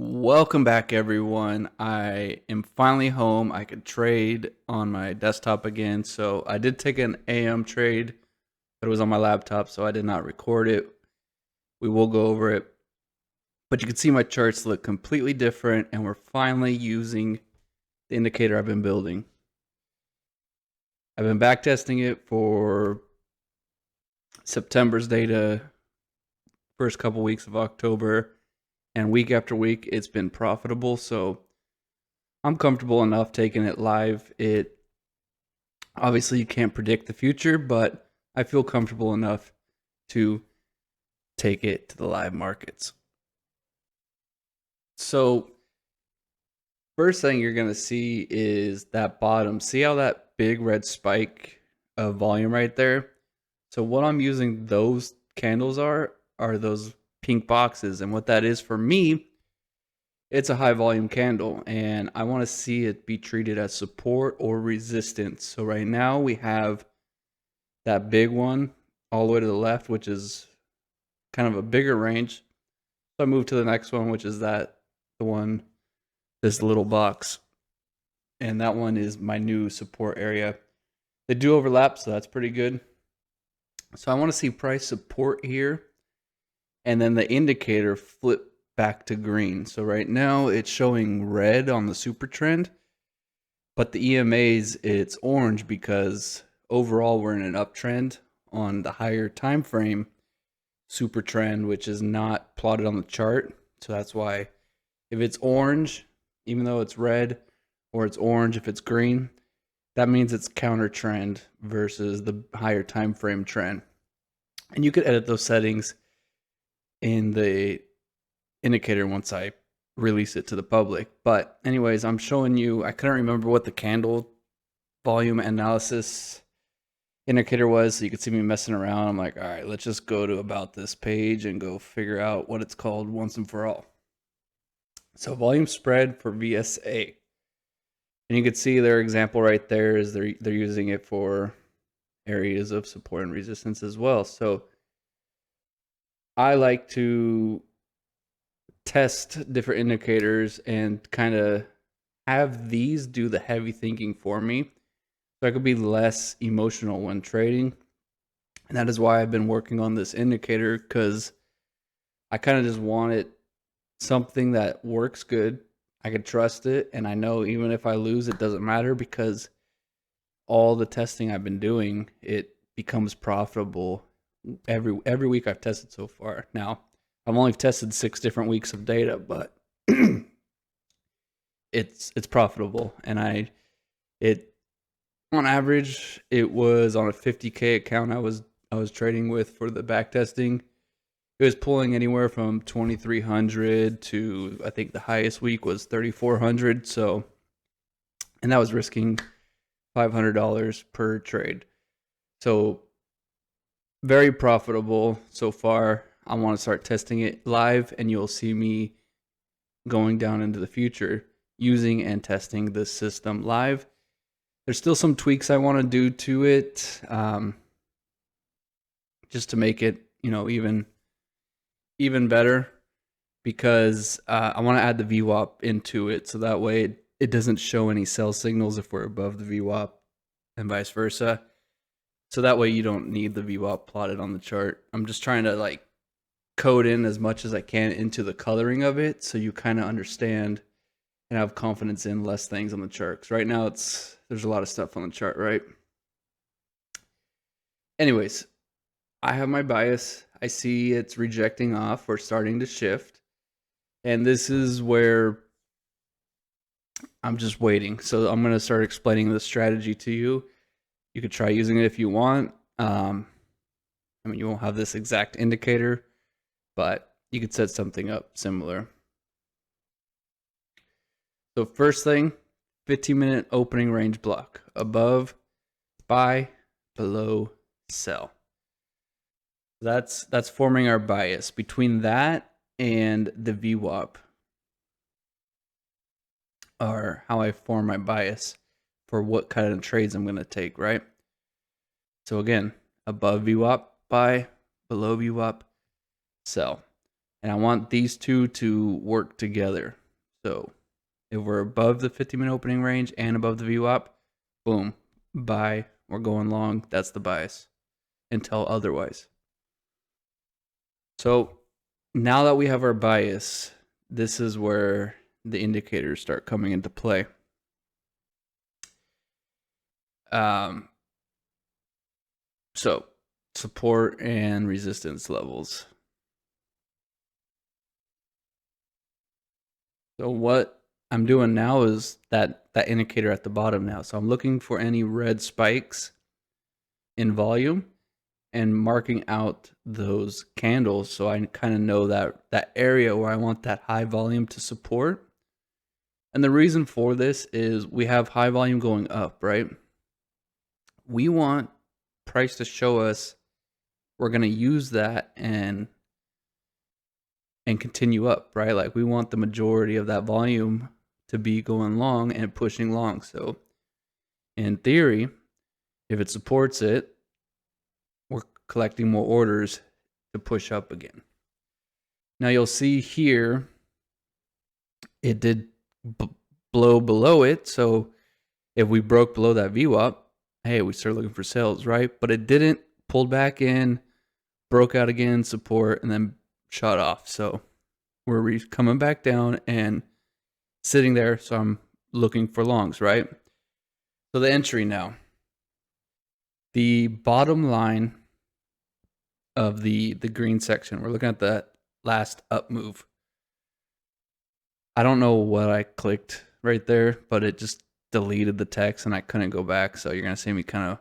Welcome back, everyone. I am finally home. I could trade on my desktop again. So I did take an AM trade, but it was on my laptop, so I did not record it. We will go over it. But you can see my charts look completely different, and we're finally using the indicator I've been building. I've been backtesting it for September's data, first couple weeks of October, and week after week it's been profitable. So I'm comfortable enough taking it live. It obviously you can't predict the future, but I feel comfortable enough to take it to the live markets. So first thing you're going to see is that bottom. See how that big red spike of volume right there? So what I'm using those candles are those pink boxes, and what that is for me, it's a high volume candle, and I want to see it be treated as support or resistance. So right now we have that big one all the way to the left, which is kind of a bigger range. So I move to the next one, which is the one, this little box. And that one is my new support area. They do overlap, so that's pretty good. So I want to see price support here, and then the indicator flip back to green. So right now it's showing red on the super trend, but the EMAs, it's orange because overall we're in an uptrend on the higher time frame super trend, which is not plotted on the chart. So that's why if it's orange, even though it's red, or it's orange if it's green, that means it's counter trend versus the higher time frame trend. And you could edit those settings in the indicator once I release it to the public. But anyways, I'm showing you, I couldn't remember what the candle volume analysis indicator was, so you could see me messing around. I'm like, all right, let's just go to about this page and go figure out what it's called once and for all. So volume spread for VSA. And you can see their example right there is they're using it for areas of support and resistance as well. So I like to test different indicators and kind of have these do the heavy thinking for me, so I could be less emotional when trading. And that is why I've been working on this indicator, because I kind of just wanted something that works good. I could trust it, and I know even if I lose, it doesn't matter, because all the testing I've been doing, it becomes profitable every week I've tested so far. Now, I've only tested 6 different weeks of data, but it's profitable, and it on average, it was on a 50K account I was trading with for the back testing. It was pulling anywhere from 2,300 to, I think the highest week was 3,400. So, and that was risking $500 per trade. So very profitable so far. I want to start testing it live, and you'll see me going down into the future using and testing this system live. There's still some tweaks I want to do to it, just to make it, even better, because I want to add the VWAP into it, so that way it doesn't show any sell signals if we're above the VWAP, and vice versa. So that way you don't need the VWAP plotted on the chart. I'm just trying to code in as much as I can into the coloring of it, so you kind of understand and have confidence in less things on the chart. 'Cause right now there's a lot of stuff on the chart, right? Anyways, I have my bias. I see it's rejecting off or starting to shift. And this is where I'm just waiting. So I'm going to start explaining the strategy to you. You could try using it if you want. You won't have this exact indicator, but you could set something up similar. So first thing, 15-minute opening range block. Above, buy, below, sell. That's forming our bias. Between that and the VWAP are how I form my bias for what kind of trades I'm going to take, right? So again, above VWAP, buy, below VWAP, sell. And I want these two to work together. So if we're above the 50-minute opening range and above the VWAP, boom, buy. We're going long. That's the bias until otherwise. So now that we have our bias, this is where the indicators start coming into play. So support and resistance levels. So what I'm doing now is that indicator at the bottom now. So I'm looking for any red spikes in volume and marking out those candles so I kind of know that area where I want that high volume to support. And the reason for this is we have high volume going up, right? We want price to show us we're going to use that and continue up, right? Like we want the majority of that volume to be going long and pushing long. So in theory, if it supports it, we're collecting more orders to push up again. Now you'll see here, it did blow below it. So if we broke below that VWAP, hey, we start looking for sales, right? But it didn't, pulled back in, broke out again, support, and then shot off. So we're coming back down and sitting there. So I'm looking for longs, right? So the entry now. The bottom line of the green section, we're looking at that last up move. I don't know what I clicked right there, but it just deleted the text and I couldn't go back. So you're going to see me kind of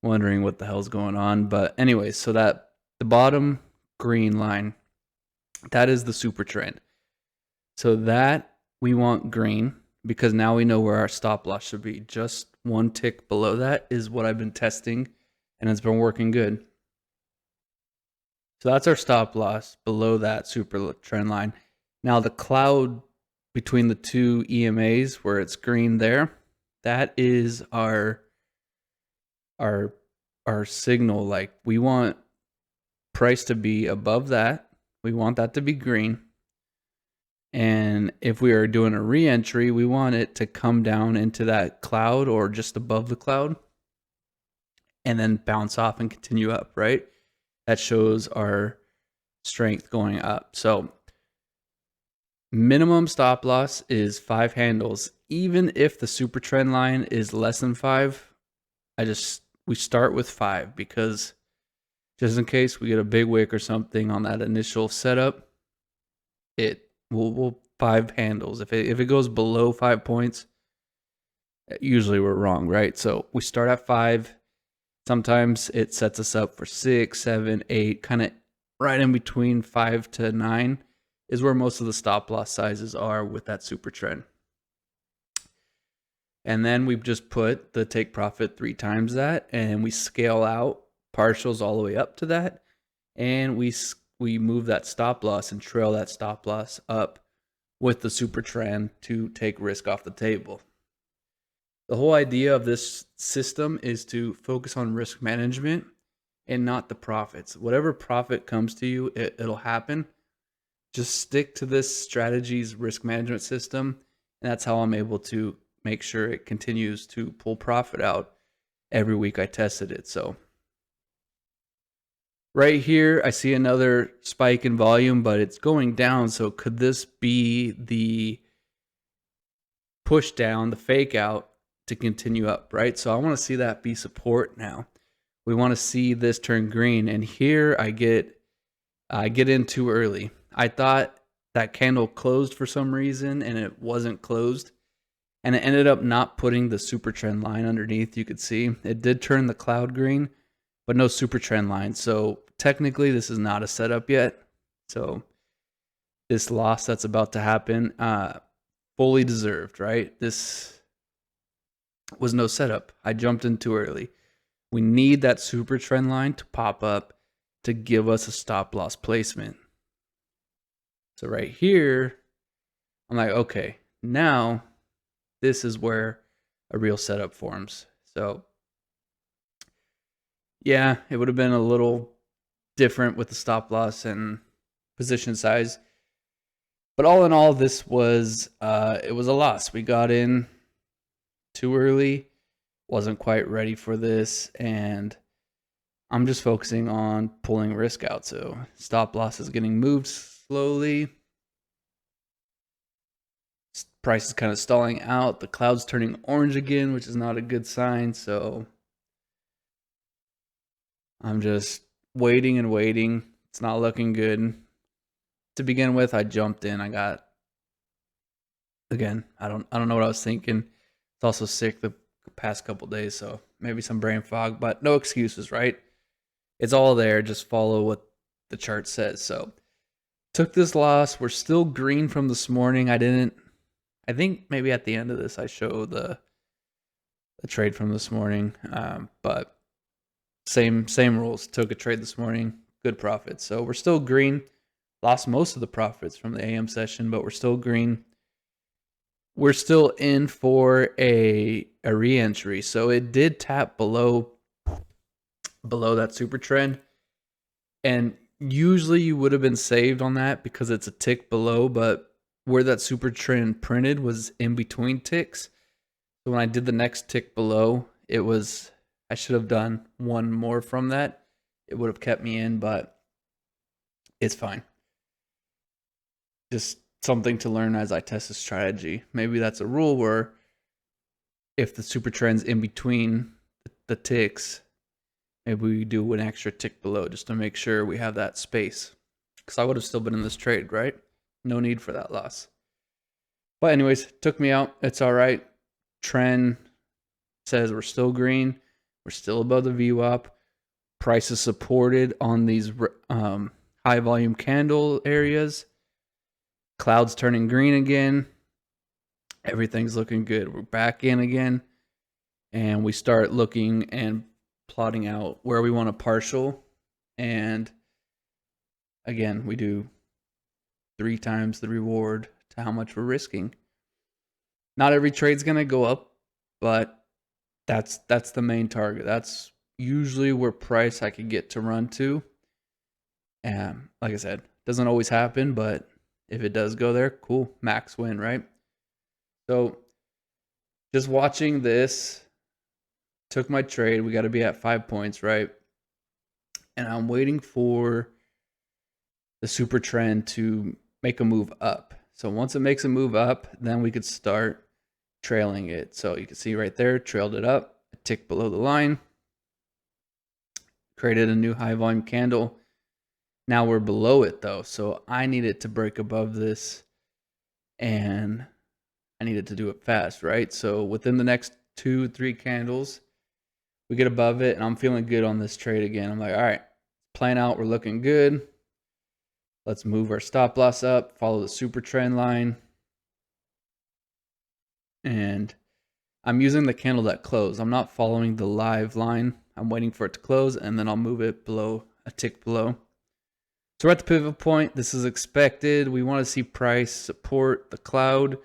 wondering what the hell's going on. But anyways, so that the bottom green line, that is the super trend. So that we want green because now we know where our stop loss should be. Just one tick below that is what I've been testing and it's been working good. So that's our stop loss below that super trend line. Now the cloud between the two EMAs where it's green there, that is our signal. Like we want price to be above that. We want that to be green. And if we are doing a re-entry, we want it to come down into that cloud or just above the cloud and then bounce off and continue up, right? That shows our strength going up. So minimum stop loss is 5 handles. Even if the super trend line is less than 5, we start with 5 because just in case we get a big wick or something on that initial setup, we'll 5 handles. If it goes below 5 points, usually we're wrong, right? So we start at 5. Sometimes it sets us up for 6, 7, 8, kind of right in between 5 to 9 is where most of the stop loss sizes are with that super trend. And then we just put the take profit 3 times that, and we scale out partials all the way up to that, and we move that stop loss and trail that stop loss up with the super trend to take risk off the table. The whole idea of this system is to focus on risk management and not the profits. Whatever profit comes to you, it'll happen. Just stick to this strategy's risk management system, and that's how I'm able to make sure it continues to pull profit out every week I tested it. So right here, I see another spike in volume, but it's going down. So could this be the push down, the fake out to continue up, right? So I want to see that be support now. We want to see this turn green. And here I get in too early. I thought that candle closed for some reason and it wasn't closed. And it ended up not putting the super trend line underneath. You could see it did turn the cloud green, but no super trend line. So technically this is not a setup yet. So this loss that's about to happen, fully deserved, right? This was no setup. I jumped in too early. We need that super trend line to pop up to give us a stop loss placement. So right here, I'm like, okay, now this is where a real setup forms. So yeah, it would have been a little different with the stop loss and position size. But all in all, this was it was a loss. We got in too early, wasn't quite ready for this, and I'm just focusing on pulling risk out. So stop loss is getting moved slowly. Price is kind of stalling out. The cloud's turning orange again, which is not a good sign. So I'm just waiting and waiting. It's not looking good. To begin with, I jumped in. I got, again, I don't know what I was thinking. It's also sick the past couple days, so maybe some brain fog, but no excuses, right? It's all there. Just follow what the chart says. So took this loss. We're still green from this morning. I think maybe at the end of this I show the trade from this morning, but same rules. Took a trade this morning, good profit. So we're still green. Lost most of the profits from the AM session, but we're still green. We're still in for a re-entry. So it did tap below that super trend, and usually you would have been saved on that because it's a tick below, but where that super trend printed was in between ticks. So when I did the next tick below, I should have done one more from that. It would have kept me in, but it's fine. Just something to learn as I test the strategy. Maybe that's a rule where if the super trend's in between the ticks, maybe we do an extra tick below just to make sure we have that space. Because I would have still been in this trade, right? No need for that loss. But anyways, took me out. It's all right. Trend says we're still green. We're still above the VWAP. Price is supported on these high volume candle areas. Clouds turning green again. Everything's looking good. We're back in again. And we start looking and plotting out where we want a partial. And again, we do 3 times the reward to how much we're risking. Not every trade's going to go up, but that's the main target. That's usually where price I can get to run to. And like I said, doesn't always happen, but if it does go there, cool, max win, right? So just watching this, took my trade. We got to be at 5 points, right? And I'm waiting for the super trend to make a move up. So once it makes a move up, then we could start trailing it. So you can see right there, trailed it up, a tick below the line, created a new high volume candle. Now we're below it though, so I need it to break above this, and I needed to do it fast, right? So within the next 2-3 candles, we get above it, and I'm feeling good on this trade again. I'm like, all right, plan out, we're looking good. Let's move our stop loss up, follow the super trend line. And I'm using the candle that closed. I'm not following the live line. I'm waiting for it to close, and then I'll move it below, a tick below. So we're at the pivot point. This is expected. We want to see price support the cloud.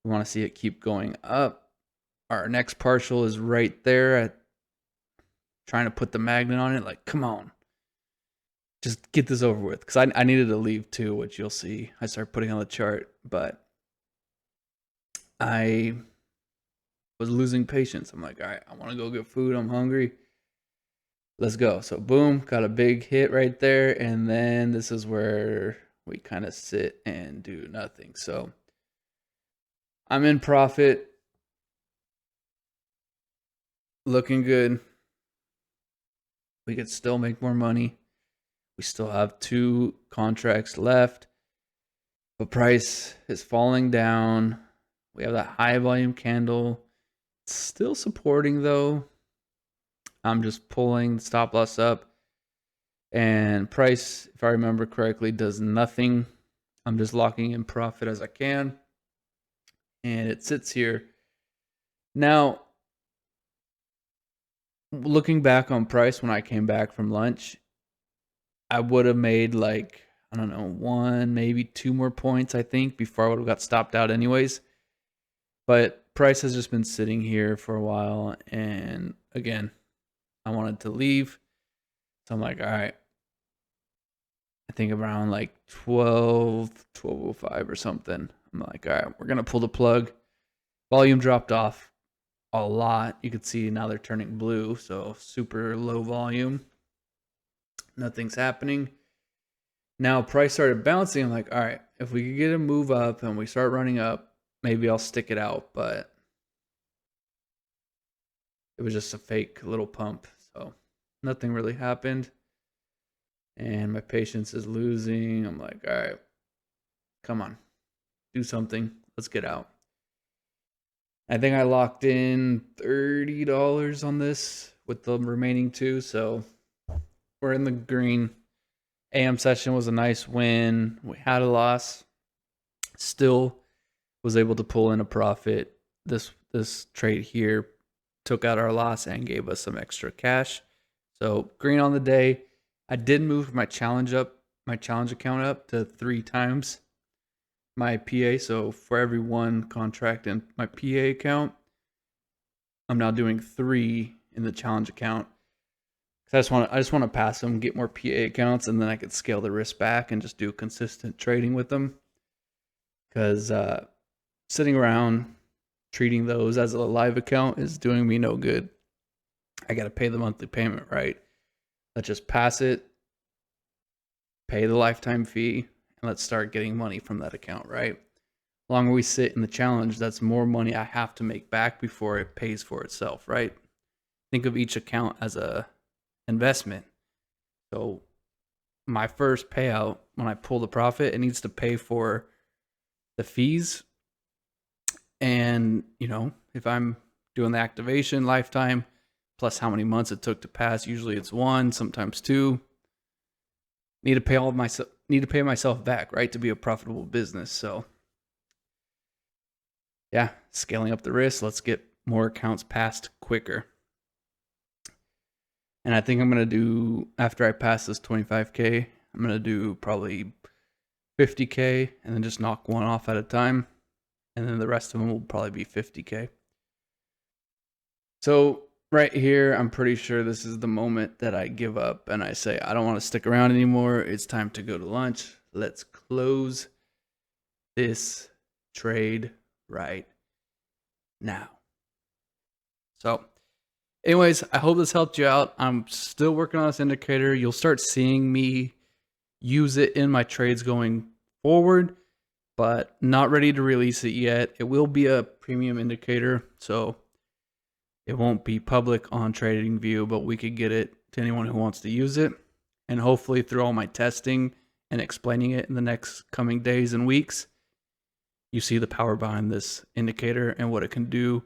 We want to see it keep going up. Our next partial is right there at trying to put the magnet on it. Like, come on. Just get this over with. Because I needed to leave too, which you'll see. I started putting on the chart. But I was losing patience. I'm like, all right, I want to go get food. I'm hungry. Let's go. So boom, got a big hit right there. And then this is where we kind of sit and do nothing. So I'm in profit. Looking good. We could still make more money. We still have 2 contracts left. But price is falling down. We have that high volume candle. It's still supporting though. I'm just pulling the stop loss up. And price, if I remember correctly, does nothing. I'm just locking in profit as I can. And it sits here. Now, looking back on price when I came back from lunch, I would have made like, I don't know, 1, maybe 2 more points, I think, before I would have got stopped out anyways. But price has just been sitting here for a while. And again, I wanted to leave. So I'm like, all right, I think around like 12:05 or something. I'm like, all right, we're going to pull the plug. Volume dropped off a lot. You can see now they're turning blue, so super low volume. Nothing's happening. Now price started bouncing. I'm like, all right, if we could get a move up and we start running up, maybe I'll stick it out. But it was just a fake little pump. So nothing really happened. And my patience is losing. I'm like, all right, come on, do something. Let's get out. I think I locked in $30 on this with the remaining two. So we're in the green. AM session was a nice win. We had a loss. Still was able to pull in a profit. This trade here took out our loss and gave us some extra cash. So green on the day. I did move my challenge account up to 3 times my PA. So for every 1 contract in my PA account, I'm now doing 3 in the challenge account. I just want to pass them, get more PA accounts, and then I could scale the risk back and just do consistent trading with them. Because sitting around treating those as a live account is doing me no good. I got to pay the monthly payment, right? Let's just pass it, pay the lifetime fee, and let's start getting money from that account, right? The longer we sit in the challenge, that's more money I have to make back before it pays for itself, right? Think of each account as a investment. So my first payout, when I pull the profit, it needs to pay for the fees. And, if I'm doing the activation lifetime, plus how many months it took to pass, usually it's 1, sometimes 2. Need to pay myself back, right, to be a profitable business. So yeah, scaling up the risk. Let's get more accounts passed quicker. And I think I'm going to do, after I pass this 25K, I'm going to do probably 50K and then just knock one off at a time. And then the rest of them will probably be 50K. So right here, I'm pretty sure this is the moment that I give up and I say, I don't want to stick around anymore. It's time to go to lunch. Let's close this trade right now. So anyways, I hope this helped you out. I'm still working on this indicator. You'll start seeing me use it in my trades going forward, but not ready to release it yet. It will be a premium indicator, so it won't be public on TradingView, but we could get it to anyone who wants to use it. And hopefully through all my testing and explaining it in the next coming days and weeks, you see the power behind this indicator and what it can do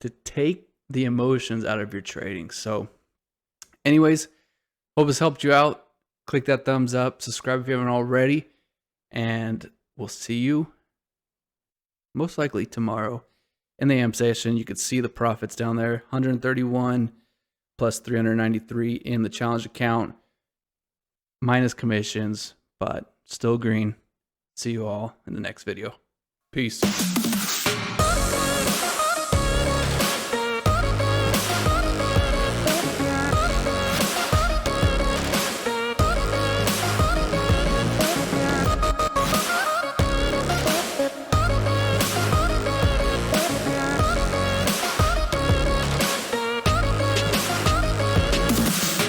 to take the emotions out of your trading. So anyways, hope this helped you out. Click that thumbs up, subscribe if you haven't already, and we'll see you most likely tomorrow in the AM session. You could see the profits down there, 131 plus 393 in the challenge account, minus commissions, but still green. See you all in the next video. Peace.